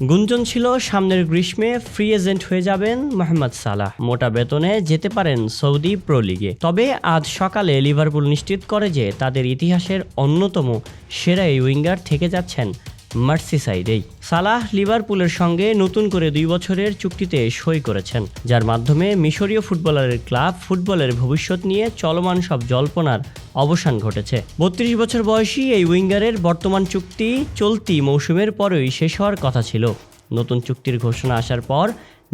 গুঞ্জন ছিল সামনের গ্রীষ্মে ফ্রি এজেন্ট হয়ে যাবেন মোহাম্মদ সালাহ, মোটা বেতনে যেতে পারেন সৌদি প্রো লিগে। তবে আজ সকালে লিভারপুল নিশ্চিত করে যে তাদের ইতিহাসের অন্যতম সেরা এই উইঙ্গার থেকে যাচ্ছেন মার্সিসাইডেই। সালাহ লিভারপুলের সঙ্গে নতুন করে 2 বছরের চুক্তিতে সই করেছেন, যার মাধ্যমে মিশরীয় ফুটবলারের ক্লাব ফুটবলের ভবিষ্যৎ নিয়ে চলমান সব জল্পনার অবসান ঘটেছে। 32 বছর বয়সী এই উইঙ্গারের বর্তমান চুক্তি চলতি মৌসুমের পরেই শেষ হওয়ার কথা ছিল। নতুন চুক্তির ঘোষণা আসার পর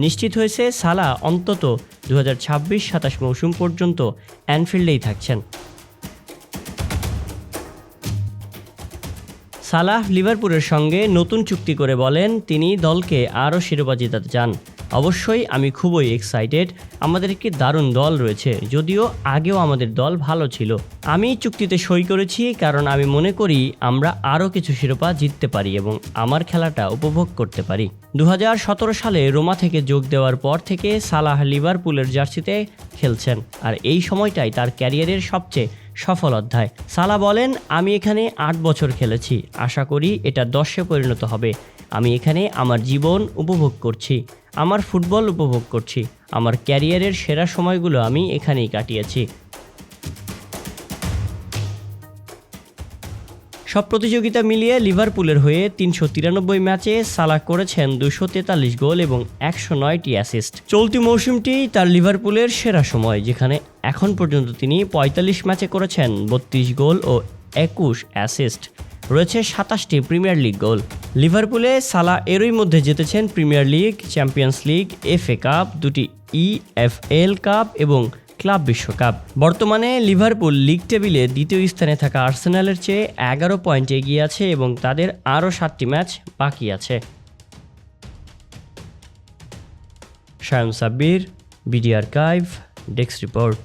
নিশ্চিত হয়েছে সালাহ অন্তত 2026-27 মৌসুম পর্যন্ত অ্যানফিল্ডেই থাকছেন। সালাহ লিভারপুলের সঙ্গে নতুন চুক্তি করে বলেন তিনি দলকে আরও শিরোপা জেতাতে চান। অবশ্যই আমি খুবই এক্সাইটেড। আমাদের একটি দারুণ দল রয়েছে, যদিও আগেও আমাদের দল ভালো ছিল। আমি চুক্তিতে সই করেছি কারণ আমি মনে করি আমরা আরও কিছু শিরোপা জিততে পারি এবং আমার খেলাটা উপভোগ করতে পারি। 2017 সালে রোমা থেকে যোগ দেওয়ার পর থেকে সালাহ লিভারপুলের জার্সিতে খেলছেন, আর এই সময়টাই তার ক্যারিয়ারের সবচেয়ে সফল অধ্যায়। সালাহ বলেন, আমি এখানে 8 বছর খেলেছি, আশা করি এটা 10-এ পরিণত হবে। আমি এখানে আমার জীবন উপভোগ করছি, আমার ফুটবল উপভোগ করছি, আমার ক্যারিয়ারের সেরা সময়গুলো আমি এখানেই কাটিয়েছি। সব প্রতিযোগিতা মিলিয়ে লিভারপুলের হয়ে 393 ম্যাচে সালাহ করেছেন 243 গোল এবং 109টি অ্যাসিস্ট। চলতি মৌসুমটি তার লিভারপুলের সেরা সময়, যেখানে এখন পর্যন্ত তিনি 45 ম্যাচে করেছেন 32 গোল ও 21 অ্যাসিস্ট। রয়েছে 27টি প্রিমিয়ার লিগ গোল। লিভারপুলে সালাহ এরই মধ্যে জিতেছেন premier league, champions league, FA cup, 2টি EFL কাপ এবং ক্লাব বিশ্বকাপ। বর্তমানে লিভারপুল লিগ টেবিলে দ্বিতীয় স্থানে থাকা আর্সেনালের চেয়ে 11 পয়েন্ট এগিয়ে আছে এবং তাদের আরও 7টি ম্যাচ বাকি আছে। Shayan Sabbir, BD archive, desk report.